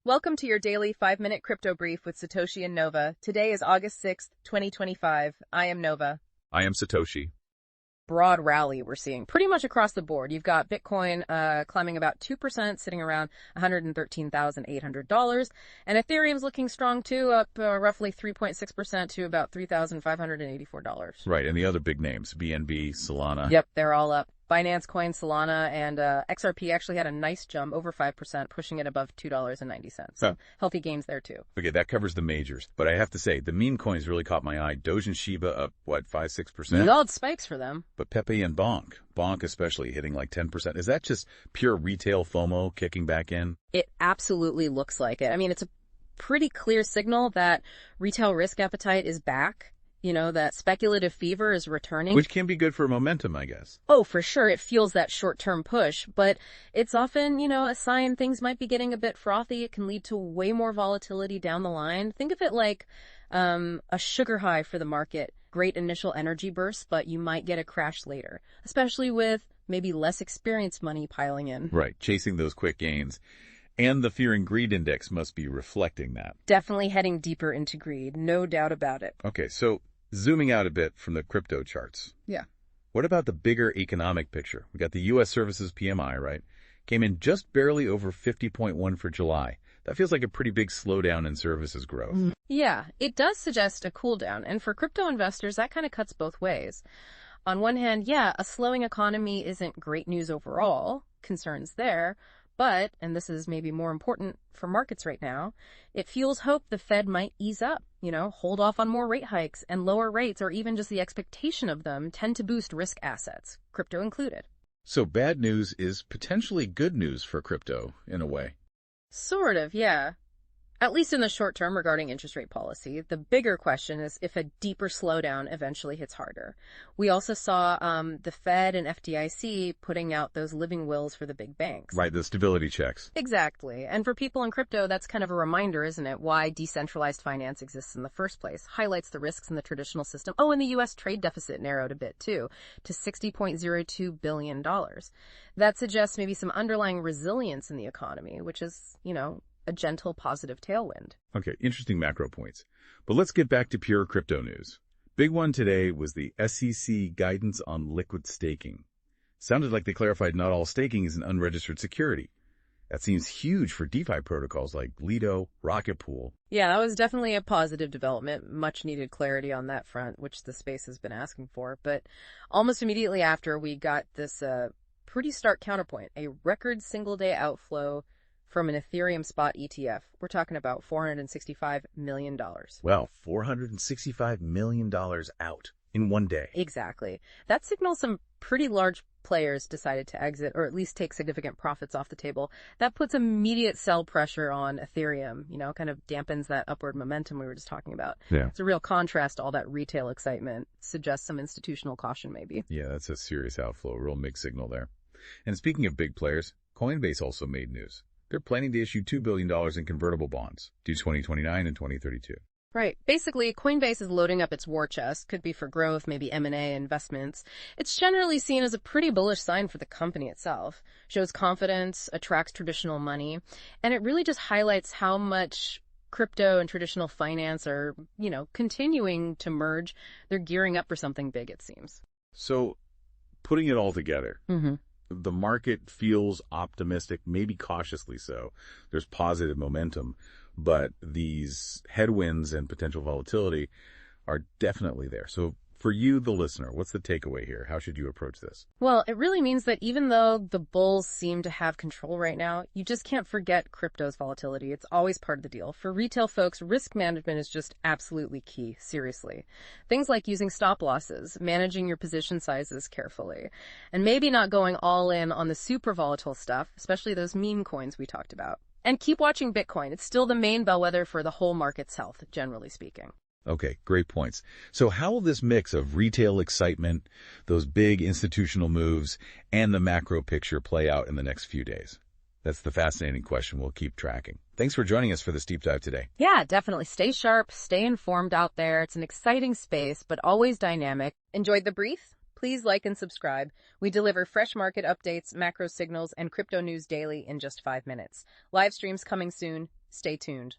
Welcome to your daily 5-minute crypto brief with Satoshi and Nova. Today is August 6th, 2025. I am Nova. I am Satoshi. Broad rally we're seeing pretty much across the board. You've got Bitcoin climbing about 2%, sitting around $113,800. And Ethereum's looking strong too, up roughly 3.6% to about $3,584. Right, and the other big names, BNB, Solana. Yep, they're all up. Binance Coin, Solana, and XRP actually had a nice jump, over 5%, pushing it above $2.90. So healthy gains there too. Okay, that covers the majors. But I have to say, the meme coins really caught my eye. Doge and Shiba up, 5-6%? Solid spikes for them. But Pepe and Bonk especially hitting like 10%. Is that just pure retail FOMO kicking back in? It absolutely looks like it. I mean, it's a pretty clear signal that retail risk appetite is back. You know, that speculative fever is returning. Which can be good for momentum, I guess. Oh, for sure. It fuels that short-term push, but it's often, a sign things might be getting a bit frothy. It can lead to way more volatility down the line. Think of it like a sugar high for the market. Great initial energy burst, but you might get a crash later, especially with maybe less experienced money piling in. Right, chasing those quick gains. And the fear and greed index must be reflecting that. Definitely heading deeper into greed, no doubt about it. Okay, so zooming out a bit from the crypto charts. Yeah. What about the bigger economic picture? We got the U.S. Services PMI, right? Came in just barely over 50.1 for July. That feels like a pretty big slowdown in services growth. Yeah, it does suggest a cool down. And for crypto investors, that kind of cuts both ways. On one hand, yeah, a slowing economy isn't great news overall. Concerns there. But, and this is maybe more important for markets right now, it fuels hope the Fed might ease up, hold off on more rate hikes, and lower rates or even just the expectation of them tend to boost risk assets, crypto included. So bad news is potentially good news for crypto, in a way. Sort of, yeah. At least in the short term regarding interest rate policy. The bigger question is if a deeper slowdown eventually hits harder. We also saw the Fed and FDIC putting out those living wills for the big banks. Right, the stability checks. Exactly. And for people in crypto, that's kind of a reminder, isn't it? Why decentralized finance exists in the first place. Highlights the risks in the traditional system. Oh, and the U.S. trade deficit narrowed a bit too, to $60.02 billion. That suggests maybe some underlying resilience in the economy, which is, a gentle positive tailwind. Okay, interesting macro points. But let's get back to pure crypto news. Big one today was the SEC guidance on liquid staking. Sounded like they clarified not all staking is an unregistered security. That seems huge for DeFi protocols like Lido, Rocket Pool. Yeah, that was definitely a positive development. Much needed clarity on that front, which the space has been asking for. But almost immediately after, we got this pretty stark counterpoint, a record single-day outflow from an Ethereum spot ETF. We're talking about $465 million. Well, $465 million out in one day. Exactly. That signals some pretty large players decided to exit or at least take significant profits off the table. That puts immediate sell pressure on Ethereum, kind of dampens that upward momentum we were just talking about. Yeah. It's a real contrast to all that retail excitement. Suggests some institutional caution maybe. Yeah, that's a serious outflow, a real mixed signal there. And speaking of big players, Coinbase also made news. They're planning to issue $2 billion in convertible bonds due 2029 and 2032. Right. Basically, Coinbase is loading up its war chest. Could be for growth, maybe M&A investments. It's generally seen as a pretty bullish sign for the company itself. Shows confidence, attracts traditional money, and it really just highlights how much crypto and traditional finance are, continuing to merge. They're gearing up for something big, it seems. So, putting it all together, the market feels optimistic, maybe cautiously so. There's positive momentum, but these headwinds and potential volatility are definitely there. So for you, the listener, what's the takeaway here? How should you approach this? Well, it really means that even though the bulls seem to have control right now, you just can't forget crypto's volatility. It's always part of the deal. For retail folks, risk management is just absolutely key, seriously. Things like using stop losses, managing your position sizes carefully, and maybe not going all in on the super volatile stuff, especially those meme coins we talked about. And keep watching Bitcoin. It's still the main bellwether for the whole market's health, generally speaking. Okay, great points. So how will this mix of retail excitement, those big institutional moves, and the macro picture play out in the next few days? That's the fascinating question we'll keep tracking. Thanks for joining us for this deep dive today. Yeah, definitely. Stay sharp, stay informed out there. It's an exciting space, but always dynamic. Enjoyed the brief? Please like and subscribe. We deliver fresh market updates, macro signals, and crypto news daily in just 5 minutes. Live streams coming soon. Stay tuned.